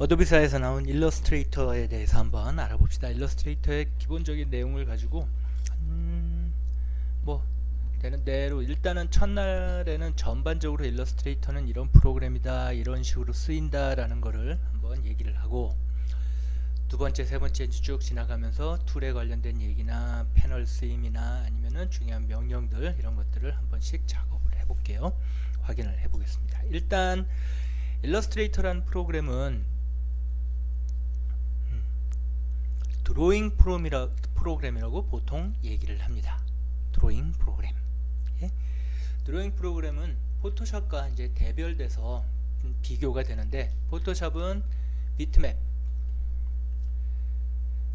어도비사에서 나온 일러스트레이터에 대해서 한번 알아봅시다. 일러스트레이터의 기본적인 내용을 가지고 뭐 되는 대로 일단은 첫날에는 전반적으로 일러스트레이터는 이런 프로그램이다, 이런 식으로 쓰인다 라는 거를 한번 얘기를 하고, 두 번째, 세 번째 쭉 지나가면서 툴에 관련된 얘기나 패널 쓰임이나 아니면은 중요한 명령들, 이런 것들을 한 번씩 작업을 해볼게요. 확인을 해보겠습니다. 일단 일러스트레이터라는 프로그램은 드로잉 프로그램이라고 보통 얘기를 합니다. 드로잉 프로그램. 예? 드로잉 프로그램은 포토샵과 이제 대별돼서 비교가 되는데, 포토샵은 비트맵,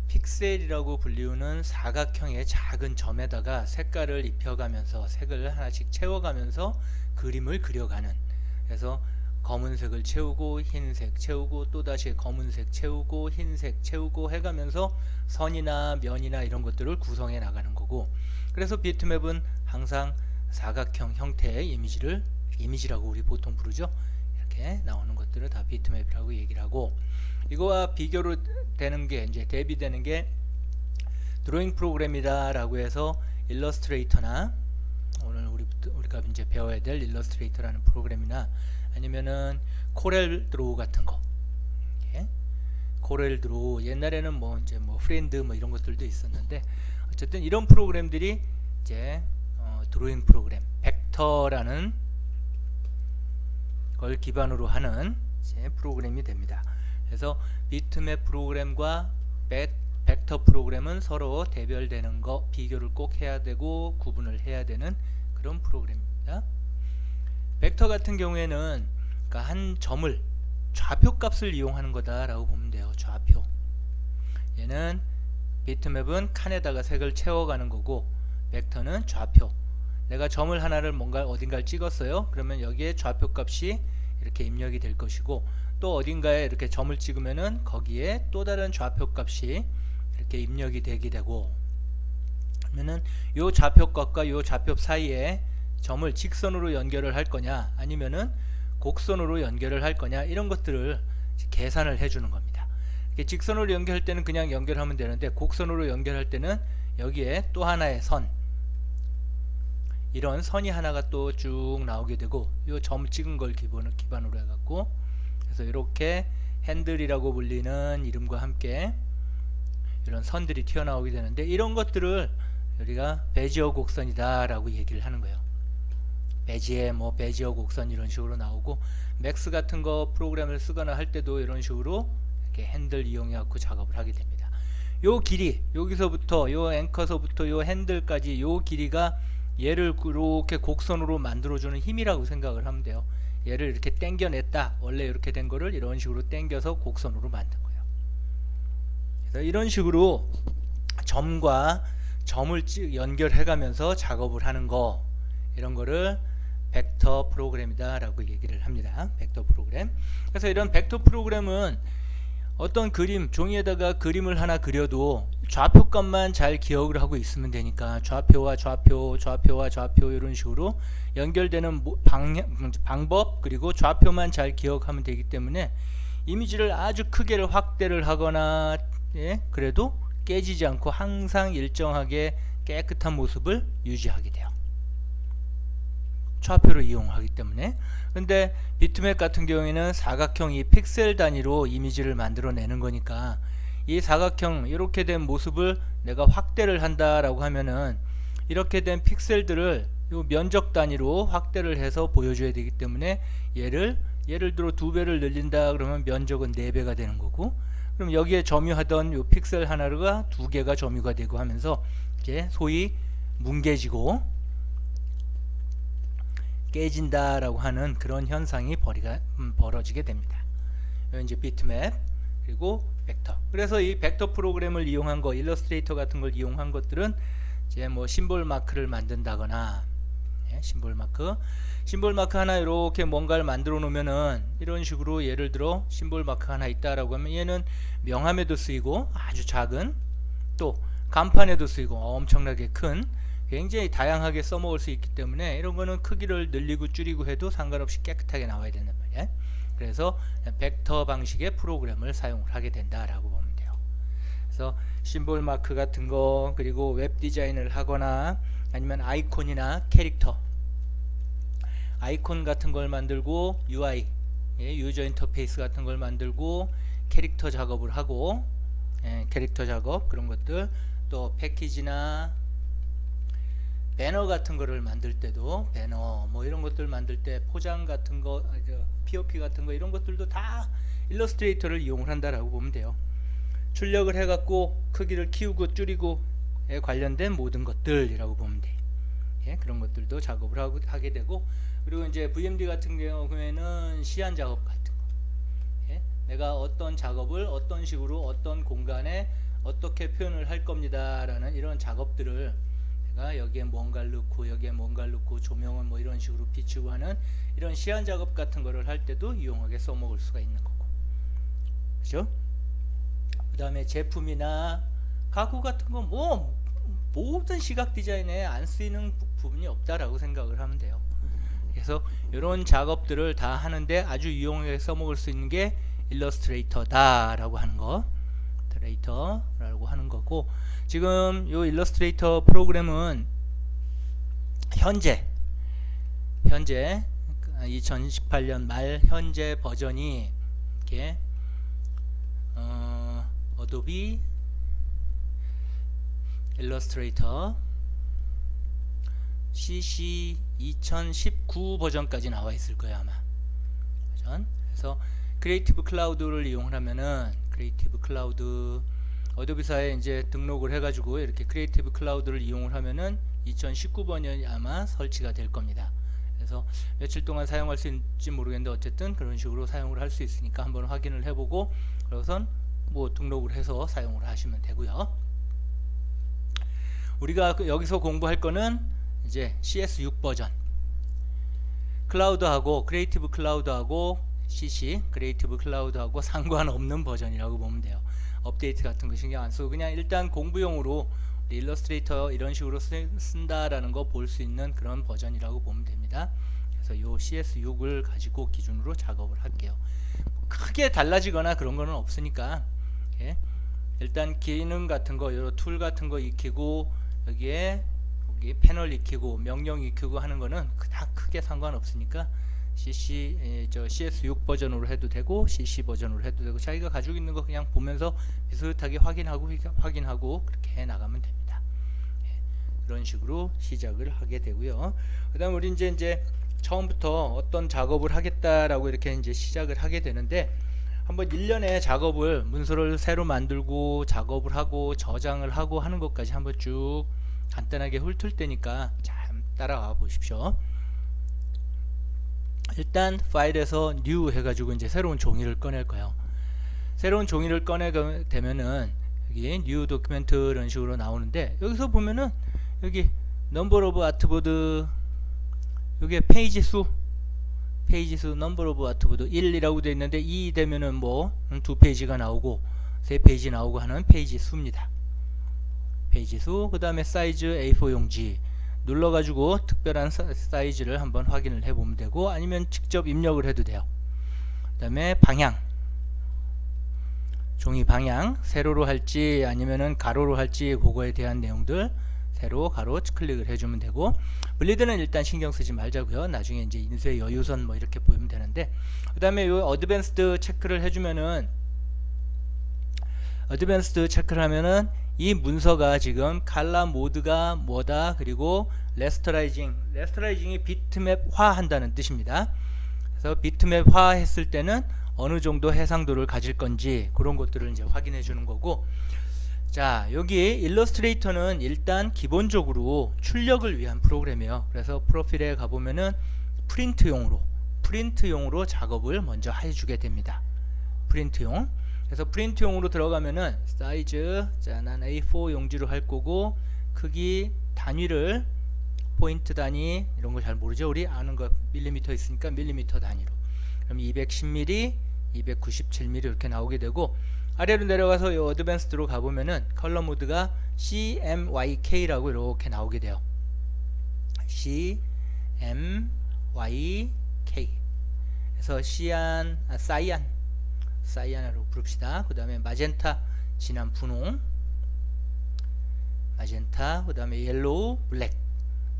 픽셀이라고 불리우는 사각형의 작은 점에다가 색깔을 입혀가면서 색을 하나씩 채워가면서 그림을 그려가는, 그래서 검은색을 채우고 흰색 채우고 또다시 검은색 채우고 흰색 채우고 해가면서 선이나 면이나 이런 것들을 구성해 나가는 거고, 그래서 비트맵은 항상 사각형 형태의 이미지라고 우리 보통 부르죠. 이렇게 나오는 것들을 다 비트맵이라고 얘기를 하고, 이거와 비교로 되는 게, 이제 대비되는 게 드로잉 프로그램이다 라고 해서 일러스트레이터나 오늘 우리가 이제 배워야 될 일러스트레이터라는 프로그램이나 아니면은 코렐 드로우 같은 거, 예? 코렐 드로우, 옛날에는 뭐 이제 뭐 프렌드 뭐 이런 것들도 있었는데, 어쨌든 이런 프로그램들이 이제 드로잉 프로그램, 벡터라는 걸 기반으로 하는 이제 프로그램이 됩니다. 그래서 비트맵 프로그램과 벡터 프로그램은 서로 대별되는 거, 비교를 꼭 해야 되고 구분을 해야 되는 그런 프로그램입니다. 벡터 같은 경우에는 그러니까 한 점을 좌표 값을 이용하는 거다라고 보면 돼요. 좌표. 얘는 비트맵은 칸에다가 색을 채워가는 거고, 벡터는 좌표. 내가 점을 하나를 어딘가를 찍었어요. 그러면 여기에 좌표 값이 이렇게 입력이 될 것이고, 또 어딘가에 이렇게 점을 찍으면은 거기에 또 다른 좌표 값이 이렇게 입력이 되게 되고, 그러면은 요 좌표 값과 요 좌표 사이에 점을 직선으로 연결을 할 거냐 아니면은 곡선으로 연결을 할 거냐, 이런 것들을 계산을 해주는 겁니다. 이렇게 직선으로 연결할 때는 그냥 연결하면 되는데, 곡선으로 연결할 때는 여기에 또 하나의 선, 이런 선이 하나가 또 쭉 나오게 되고, 요 점 찍은 걸 기반으로 해갖고, 그래서 이렇게 핸들이라고 불리는 이름과 함께 이런 선들이 튀어나오게 되는데, 이런 것들을 우리가 베지어 곡선이다 라고 얘기를 하는 거예요. 베지어 곡선 이런 식으로 나오고, 맥스 같은 거 프로그램을 쓰거나 할 때도 이런 식으로 이렇게 핸들 이용해 갖고 작업을 하게 됩니다. 요 길이, 여기서부터 요 앵커서부터 요 핸들까지 요 길이가 얘를 이렇게 곡선으로 만들어주는 힘이라고 생각을 하면 돼요. 얘를 이렇게 당겨냈다, 원래 이렇게 된 거를 이런 식으로 당겨서 곡선으로 만든 거예요. 그래서 이런 식으로 점과 점을 연결해 가면서 작업을 하는 거, 이런 거를 벡터 프로그램이다 라고 얘기를 합니다. 벡터 프로그램. 그래서 이런 벡터 프로그램은 어떤 그림, 종이에다가 그림을 하나 그려도 좌표 값만 잘 기억을 하고 있으면 되니까, 좌표와 좌표, 좌표와 좌표 이런 식으로 연결되는 방법, 그리고 좌표만 잘 기억하면 되기 때문에 이미지를 아주 크게를 확대를 하거나, 예, 그래도 깨지지 않고 항상 일정하게 깨끗한 모습을 유지하게 돼요. 좌표를 이용하기 때문에. 근데 비트맵 같은 경우에는 사각형이 픽셀 단위로 이미지를 만들어내는 거니까, 이 사각형 이렇게 된 모습을 내가 확대를 한다라고 하면은 이렇게 된 픽셀들을 요 면적 단위로 확대를 해서 보여줘야 되기 때문에, 예를 들어 2배를 늘린다 그러면 면적은 4배가 되는 거고, 그럼 여기에 점유하던 요 픽셀 하나가 2개가 점유가 되고 하면서 이제 소위 뭉개지고 깨진다라고 하는 그런 현상이 벌어지게 됩니다. 이제 비트맵, 그리고 벡터. 그래서 이 벡터 프로그램을 이용한 거, 일러스트레이터 같은 걸 이용한 것들은 이제 뭐 심볼 마크를 만든다거나, 예, 심볼 마크 하나 이렇게 뭔가를 만들어 놓으면은 이런 식으로, 예를 들어 심볼 마크 하나 있다라고 하면 얘는 명함에도 쓰이고 아주 작은, 또 간판에도 쓰이고 엄청나게 큰 굉장히 다양하게 써먹을 수 있기 때문에 이런 거는 크기를 늘리고 줄이고 해도 상관없이 깨끗하게 나와야 된단 말이에요. 그래서 벡터 방식의 프로그램을 사용을 하게 된다라고 보면 돼요. 그래서 심볼 마크 같은 거, 그리고 웹 디자인을 하거나 아니면 아이콘이나 캐릭터, 아이콘 같은 걸 만들고 UI, 유저 인터페이스 같은 걸 만들고 캐릭터 작업을 하고, 캐릭터 작업 그런 것들, 또 패키지나 배너 같은 거를 만들 때도, 배너 뭐 이런 것들 만들 때 포장 같은 거, POP 같은 거 이런 것들도 다 일러스트레이터를 이용을 한다라고 보면 돼요. 출력을 해갖고 크기를 키우고 줄이고에 관련된 모든 것들이라고 보면 돼. 그런 것들도 작업을 하게 되고, 그리고 이제 VMD 같은 경우에는 시안 작업 같은 거, 내가 어떤 작업을 어떤 식으로 어떤 공간에 어떻게 표현을 할 겁니다 라는 이런 작업들을 내가 여기에 뭔가를 넣고 여기에 뭔가를 넣고 조명은 뭐 이런 식으로 비추고 하는 이런 시안 작업 같은 거를 할 때도 유용하게 써먹을 수가 있는 거고, 그죠? 그 다음에 제품이나 가구 같은 거 뭐 모든 시각 디자인에 안 쓰이는 부분이 없다라고 생각을 하면 돼요. 그래서 이런 작업들을 다 하는데 아주 유용하게 써먹을 수 있는 게 일러스트레이터다 라고 하는 거, 일러스트레이터라고 하는 거고, 지금 이 일러스트레이터 프로그램은 현재 2018년 말 현재 버전이 이렇게 어도비 일러스트레이터 CC 2019 버전까지 나와 있을 거예요 아마. 버전. 그래서 크리에이티브 클라우드를 이용을 하면은, 크리에이티브 클라우드 어도비사에 이제 등록을 해가지고 이렇게 크리에이티브 클라우드를 이용을 하면은 2019 버전이 아마 설치가 될 겁니다. 그래서 며칠 동안 사용할 수 있을지 모르겠는데 어쨌든 그런 식으로 사용을 할 수 있으니까 한번 확인을 해보고, 그래서 뭐 등록을 해서 사용을 하시면 되고요. 우리가 여기서 공부할 거는 이제 CS6 버전, 클라우드하고 크리에이티브 클라우드하고 CC 크리에이티브 클라우드하고 상관없는 버전이라고 보면 돼요. 업데이트 같은 거 신경 안 쓰고 그냥 일단 공부용으로 일러스트레이터 이런 식으로 쓴다라는 거 볼 수 있는 그런 버전이라고 보면 됩니다. 그래서 요 CS6을 가지고 기준으로 작업을 할게요. 크게 달라지거나 그런 거는 없으니까, 일단 기능 같은 거, 여러 툴 같은 거 익히고 여기 패널 익히고 명령 익히고 하는 거는 다 크게 상관없으니까 CS6 버전으로 해도 되고 CC 버전으로 해도 되고, 자기가 가지고 있는 거 그냥 보면서 비슷하게 확인하고 그렇게 해 나가면 됩니다. 그런 식으로 시작을 하게 되고요. 그 다음 우리 이제 처음부터 어떤 작업을 하겠다라고 이렇게 이제 시작을 하게 되는데, 한번 1년의 작업을, 문서를 새로 만들고 작업을 하고 저장을 하고 하는 것까지 한번 쭉 간단하게 훑을 테니까 잘 따라와 보십시오. 일단 파일에서 new 해가지고 이제 새로운 종이를 꺼낼 거예요. 새로운 종이를 꺼내게 되면은 여기 new document 이런 식으로 나오는데, 여기서 보면은 여기 number of artboard, 여기 페이지 수 number of artboard 1이라고 되어 있는데 2 되면은 뭐 2페이지가 나오고 3페이지 나오고 하는 페이지 수입니다. 페이지 수. 그 다음에 사이즈 A4 용지 눌러가지고 특별한 사이즈를 한번 확인을 해보면 되고, 아니면 직접 입력을 해도 돼요. 그 다음에 방향, 종이 방향 세로로 할지 아니면은 가로로 할지 그거에 대한 내용들 세로 가로 클릭을 해주면 되고, 블리드는 일단 신경 쓰지 말자고요. 나중에 이제 인쇄 여유선 뭐 이렇게 보이면 되는데, 그 다음에 요 어드밴스드 체크를 해주면은, 어드밴스드 체크를 하면은 이 문서가 지금 칼라 모드가 뭐다, 그리고 레스터라이징이 비트맵화 한다는 뜻입니다. 그래서 비트맵화 했을 때는 어느 정도 해상도를 가질 건지 그런 것들을 이제 확인해 주는 거고, 자, 여기 일러스트레이터는 일단 기본적으로 출력을 위한 프로그램이에요. 그래서 프로필에 가보면은 프린트용으로 작업을 먼저 해주게 됩니다. 프린트용. 그래서 프린트용으로 들어가면은 사이즈, 자, 난 A4 용지로 할 거고, 크기 단위를 포인트 단위 이런 거 잘 모르죠. 우리 아는 거 밀리미터 있으니까 밀리미터 단위로. 그럼 210mm, 297mm 이렇게 나오게 되고, 아래로 내려가서 이 어드밴스드로 가보면은 컬러 모드가 CMYK라고 이렇게 나오게 돼요. C M Y K. 그래서 사이안으로 부릅시다. 그 다음에 마젠타, 진한 분홍, 마젠타, 그 다음에 옐로우, 블랙.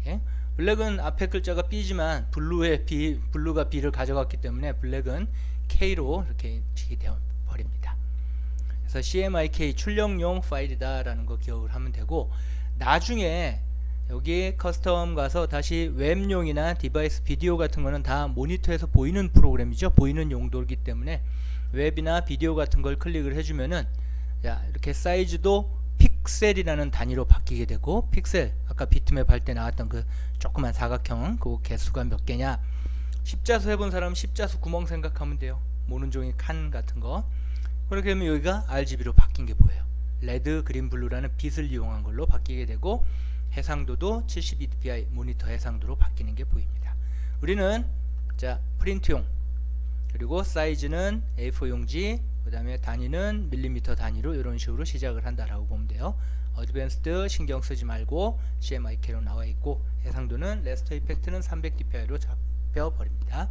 예? 블랙은 앞에 글자가 B지만 블루가 B를 가져갔기 때문에 블랙은 K로 이렇게 식이 되어 버립니다. 그래서 CMYK 출력용 파일이다 라는 거 기억을 하면 되고, 나중에 여기 커스텀 가서 다시 웹용이나 디바이스 비디오 같은 거는 다 모니터에서 보이는 프로그램이죠. 보이는 용도이기 때문에 웹이나 비디오 같은 걸 클릭을 해주면은, 자, 이렇게 사이즈도 픽셀이라는 단위로 바뀌게 되고, 픽셀 아까 비트맵 할 때 나왔던 그 조그만 사각형, 그 개수가 몇 개냐, 십자수 해본 사람 십자수 구멍 생각하면 돼요. 모는 종이 칸 같은 거. 그렇게 되면 여기가 RGB로 바뀐 게 보여요. 레드, 그린, 블루라는 빛을 이용한 걸로 바뀌게 되고, 해상도도 72dpi 모니터 해상도로 바뀌는 게 보입니다. 우리는 자 프린트용, 그리고 사이즈는 A4 용지, 그 다음에 단위는 밀리미터 단위로 이런 식으로 시작을 한다라고 보면 돼요. 어드밴스드 신경 쓰지 말고 CMYK로 나와 있고, 해상도는 레스터 이펙트는 300dpi로 잡혀 버립니다.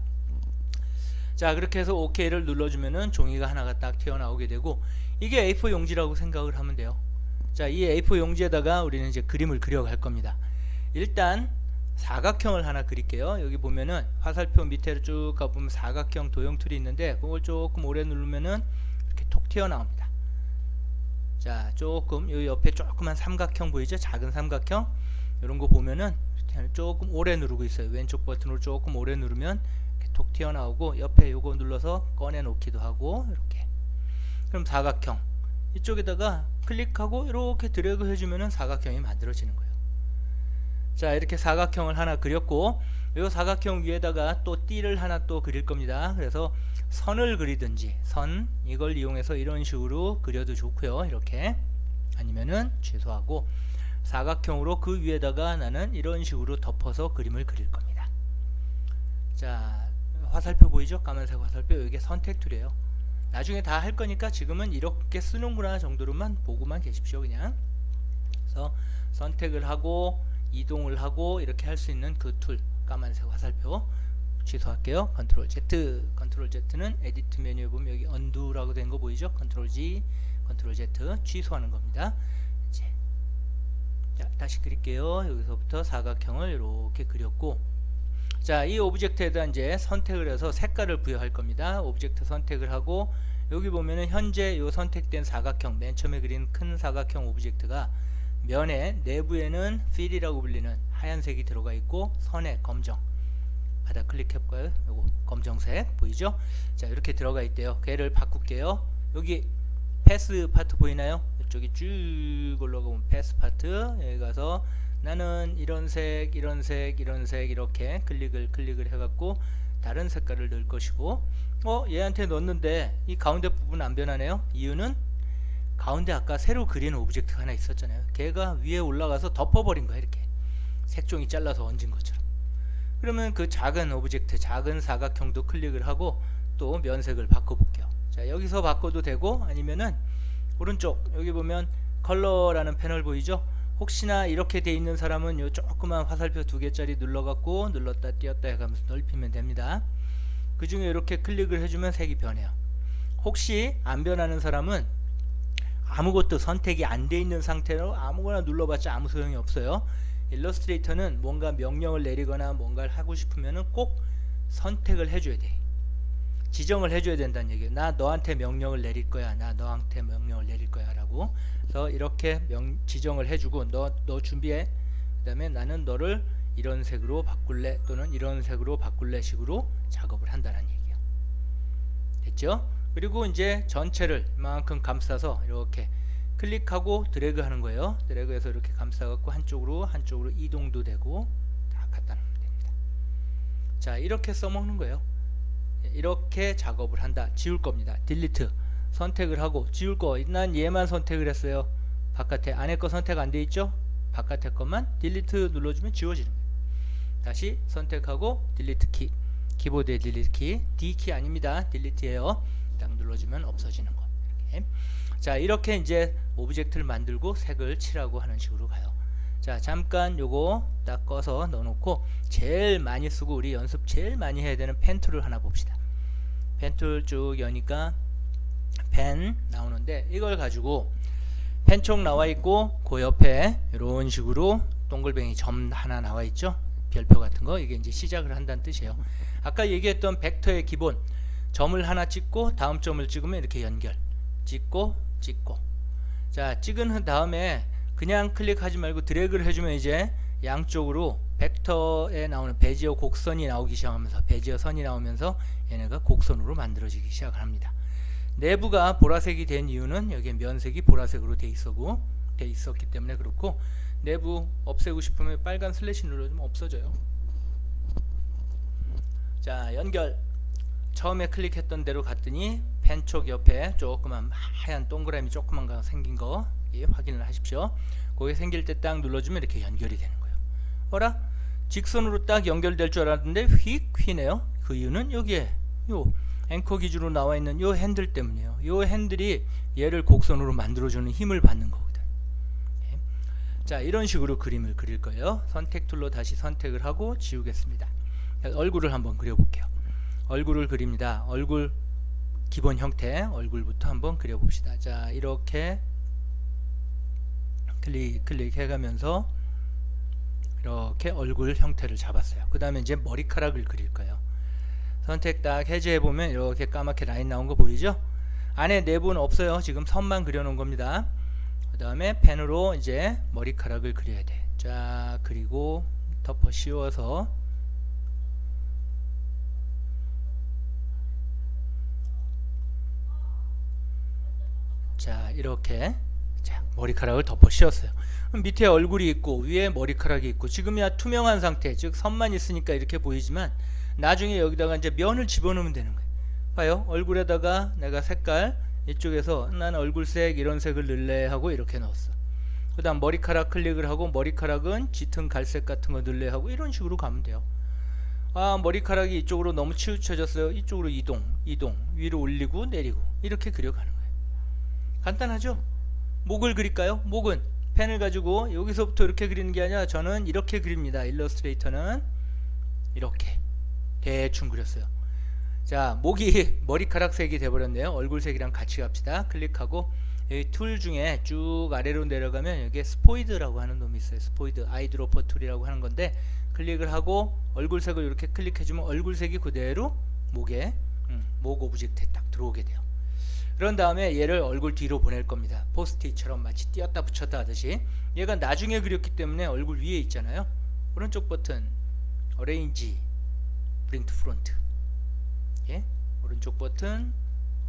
자, 그렇게 해서 OK를 눌러주면은 종이가 하나가 딱 튀어나오게 되고, 이게 A4 용지라고 생각을 하면 돼요. 자, 이 A4 용지에다가 우리는 이제 그림을 그려갈 겁니다. 일단 사각형을 하나 그릴게요. 여기 보면은 화살표 밑에로 쭉 가보면 사각형 도형 툴이 있는데, 그걸 조금 오래 누르면은 이렇게 톡 튀어나옵니다. 자, 조금 여기 옆에 조그만 삼각형 보이죠? 작은 삼각형, 이런 거 보면은 조금 오래 누르고 있어요. 왼쪽 버튼으로 조금 오래 누르면 이렇게 톡 튀어나오고, 옆에 요거 눌러서 꺼내 놓기도 하고, 이렇게. 그럼 사각형 이쪽에다가 클릭하고 이렇게 드래그 해주면은 사각형이 만들어지는 거예요. 자, 이렇게 사각형을 하나 그렸고, 이 사각형 위에다가 또 띠를 하나 또 그릴 겁니다. 그래서 선을 그리든지, 선 이걸 이용해서 이런 식으로 그려도 좋고요. 이렇게. 아니면은 취소하고 사각형으로 그 위에다가 나는 이런 식으로 덮어서 그림을 그릴 겁니다. 자, 화살표 보이죠? 까만색 화살표. 이게 선택 툴이에요. 나중에 다 할 거니까 지금은 이렇게 쓰는구나 정도로만 보고만 계십시오. 그냥. 그래서 선택을 하고 이동을 하고 이렇게 할 수 있는 그 툴, 까만색 화살표. 취소할게요. 컨트롤 Z. 컨트롤 Z는 에디트 메뉴에 보면 여기 언두라고 된 거 보이죠? 컨트롤 G, 컨트롤 Z. 취소하는 겁니다. 이제 자, 다시 그릴게요. 여기서부터 사각형을 이렇게 그렸고, 자, 이 오브젝트에다 이제 선택을 해서 색깔을 부여할 겁니다. 오브젝트 선택을 하고, 여기 보면은 현재 요 선택된 사각형, 맨 처음에 그린 큰 사각형 오브젝트가 면의 내부에는 필이라고 불리는 하얀색이 들어가 있고, 선에 검정. 바닥 클릭해볼까요? 요거 검정색 보이죠? 자, 이렇게 들어가 있대요. 걔를 바꿀게요. 여기 패스 파트 보이나요? 이쪽이 쭉 올라가면 패스 파트. 여기 가서 나는 이런 색, 이런 색, 이런 색 이렇게 클릭을 해갖고 다른 색깔을 넣을 것이고, 얘한테 넣었는데 이 가운데 부분 안 변하네요. 이유는 가운데 아까 새로 그린 오브젝트가 하나 있었잖아요. 걔가 위에 올라가서 덮어버린 거야. 이렇게 색종이 잘라서 얹은 것처럼. 그러면 그 작은 오브젝트, 작은 사각형도 클릭을 하고 또 면색을 바꿔볼게요. 자, 여기서 바꿔도 되고, 아니면은 오른쪽 여기 보면 컬러라는 패널 보이죠? 혹시나 이렇게 돼 있는 사람은 요 조그만 화살표 2개짜리 눌러갖고 눌렀다 띄었다 해가면서 넓히면 됩니다. 그 중에 이렇게 클릭을 해주면 색이 변해요. 혹시 안 변하는 사람은 아무것도 선택이 안 돼 있는 상태로 아무거나 눌러봤자 아무 소용이 없어요. 일러스트레이터는 뭔가 명령을 내리거나 뭔가를 하고 싶으면은 꼭 선택을 해줘야 돼. 지정을 해줘야 된다는 얘기예요. 나 너한테 명령을 내릴 거야. 나 너한테 명령을 내릴 거야 라고. 그래서 이렇게 지정을 해주고 너 준비해. 그 다음에 나는 너를 이런 색으로 바꿀래 또는 이런 색으로 바꿀래 식으로 작업을 한다는 얘기예요. 됐죠? 그리고 이제 전체를 이만큼 감싸서 이렇게 클릭하고 드래그 하는 거예요. 드래그해서 이렇게 감싸갖고 한쪽으로 이동도 되고 다 갖다 놓으면 됩니다. 자, 이렇게 써먹는 거예요. 이렇게 작업을 한다. 지울 겁니다. 딜리트 선택을 하고 지울 거, 난 얘만 선택을 했어요. 바깥에 안에 거 선택 안 돼 있죠? 바깥에 것만 딜리트 눌러주면 지워지는 거예요. 다시 선택하고 딜리트 키, 키보드의 딜리트 키, D 키 아닙니다. 딜리트예요. 딱 눌러주면 없어지는 거. 이렇게. 자, 이렇게 이제 오브젝트를 만들고 색을 칠하고 하는 식으로 가요. 자, 잠깐 요거 딱 꺼서 넣어놓고 제일 많이 쓰고 우리 연습 제일 많이 해야 되는 펜 툴을 하나 봅시다. 펜 툴 쭉 여니까 펜 나오는데 이걸 가지고 펜촉 나와 있고 그 옆에 이런 식으로 동글뱅이 점 하나 나와 있죠. 별표 같은 거. 이게 이제 시작을 한다는 뜻이에요. 아까 얘기했던 벡터의 기본, 점을 하나 찍고 다음 점을 찍으면 이렇게 연결, 찍고 찍고. 자, 찍은 다음에 그냥 클릭하지 말고 드래그를 해주면 이제 양쪽으로 벡터에 나오는 베지어 곡선이 나오기 시작하면서, 베지어 선이 나오면서 얘네가 곡선으로 만들어지기 시작을 합니다. 내부가 보라색이 된 이유는 여기에 면색이 보라색으로 돼 있었기 때문에 그렇고, 내부 없애고 싶으면 빨간 슬래시 눌러주면 없어져요. 자, 연결. 처음에 클릭했던 대로 갔더니 펜촉 옆에 조그만 하얀 동그라미 조그만 거 생긴 거 확인을 하십시오. 거기 생길 때 딱 눌러주면 이렇게 연결이 되는 거예요. 어라? 직선으로 딱 연결될 줄 알았는데 휙 휘네요. 그 이유는 여기에 요 앵커 기준으로 나와 있는 요 핸들 때문이에요. 요 핸들이 얘를 곡선으로 만들어주는 힘을 받는 거거든. 자, 이런 식으로 그림을 그릴 거예요. 선택 툴로 다시 선택을 하고 지우겠습니다. 얼굴을 한번 그려볼게요. 얼굴을 그립니다. 얼굴 기본 형태 얼굴부터 한번 그려봅시다. 자, 이렇게 클릭 해가면서 이렇게 얼굴 형태를 잡았어요. 그 다음에 이제 머리카락을 그릴 거예요. 선택 딱 해제해보면 이렇게 까맣게 라인 나온 거 보이죠? 안에 내부는 없어요. 지금 선만 그려놓은 겁니다. 그 다음에 펜으로 이제 머리카락을 그려야 돼. 자, 그리고 덮어 씌워서 자, 이렇게 자, 머리카락을 덮어 씌웠어요. 밑에 얼굴이 있고 위에 머리카락이 있고 지금이야 투명한 상태, 즉 선만 있으니까 이렇게 보이지만 나중에 여기다가 이제 면을 집어넣으면 되는 거예요. 봐요. 얼굴에다가 내가 색깔 이쪽에서 난 얼굴색 이런 색을 넣을래 하고 이렇게 넣었어. 그 다음 머리카락 클릭을 하고 머리카락은 짙은 갈색 같은 거 넣을래 하고 이런 식으로 가면 돼요. 아, 머리카락이 이쪽으로 너무 치우쳐졌어요. 이쪽으로 이동 위로 올리고 내리고 이렇게 그려가는 거예요. 간단하죠? 목을 그릴까요? 목은 펜을 가지고 여기서부터 이렇게 그리는 게 아니라 저는 이렇게 그립니다. 일러스트레이터는 이렇게 대충 그렸어요. 자, 목이 머리카락 색이 돼버렸네요. 얼굴색이랑 같이 갑시다. 클릭하고 여기 툴 중에 쭉 아래로 내려가면 여기에 스포이드라고 하는 놈이 있어요. 스포이드 아이드로퍼 툴이라고 하는 건데 클릭을 하고 얼굴색을 이렇게 클릭해주면 얼굴색이 그대로 목에 목 오브젝트에 딱 들어오게 돼요. 그런 다음에 얘를 얼굴 뒤로 보낼 겁니다. 포스트잇처럼 마치 띄었다 붙였다 하듯이. 얘가 나중에 그렸기 때문에 얼굴 위에 있잖아요. 오른쪽 버튼 어레인지 브링 투 프론트. 예? 오른쪽 버튼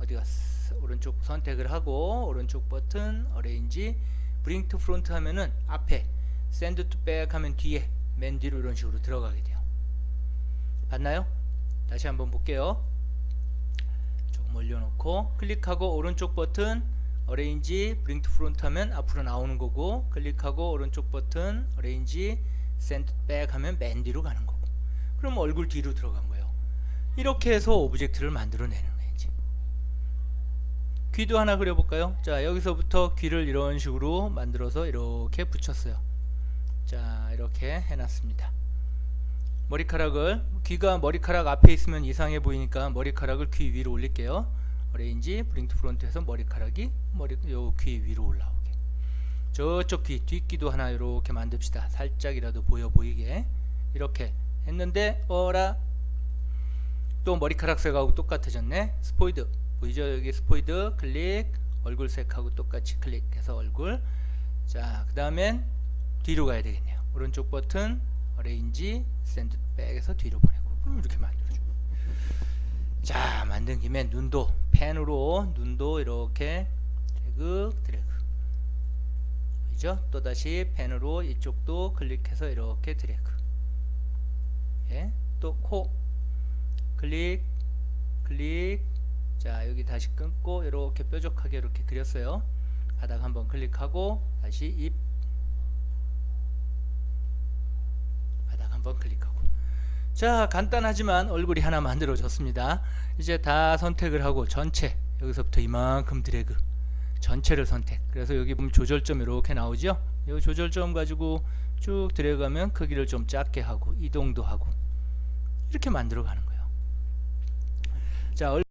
어디 갔어? 오른쪽 선택을 하고 오른쪽 버튼 어레인지 브링 투 프론트 하면은 앞에 샌드 투 백 하면 뒤에 맨 뒤로 이런 식으로 들어가게 돼요. 봤나요? 다시 한번 볼게요. 조금 올려놓고 클릭하고 오른쪽 버튼 어레인지 브링 투 프론트 하면 앞으로 나오는 거고, 클릭하고 오른쪽 버튼 어레인지 샌드 백 하면 맨 뒤로 가는 거고, 그럼 얼굴 뒤로 들어간 거예요. 이렇게 해서 오브젝트를 만들어내는 거예요. 귀도 하나 그려볼까요? 자, 여기서부터 귀를 이런 식으로 만들어서 이렇게 붙였어요. 자, 이렇게 해놨습니다. 머리카락을, 귀가 머리카락 앞에 있으면 이상해 보이니까 머리카락을 귀 위로 올릴게요. 어레인지 브링 투 프론트에서 머리카락이 요 귀 위로 올라오게. 저쪽 귀 뒷귀도 하나 이렇게 만듭시다. 살짝이라도 보여 보이게. 이렇게 했는데 어라, 또 머리카락 색하고 똑같아졌네. 스포이드 보이죠? 여기 스포이드 클릭, 얼굴 색하고 똑같이 클릭해서 얼굴. 자, 그 다음엔 뒤로 가야 되겠네요. 오른쪽 버튼 어레인지 샌드 백에서 뒤로 보내고, 그럼 이렇게 만들어줘. 자, 만든 김에 눈도 펜으로 눈도 이렇게 드래그 보이죠? 또다시 펜으로 이쪽도 클릭해서 이렇게 드래그. 예? 또 코 클릭. 자, 여기 다시 끊고 이렇게 뾰족하게 이렇게 그렸어요. 바닥 한번 클릭하고 다시 입 바닥 한번 클릭하고. 자, 간단하지만 얼굴이 하나 만들어졌습니다. 이제 다 선택을 하고 전체, 여기서부터 이만큼 드래그, 전체를 선택. 그래서 여기 보면 조절점 이렇게 나오죠. 이 조절점 가지고 쭉 들어가면 크기를 좀 작게 하고 이동도 하고 이렇게 만들어 가는 거예요. 자,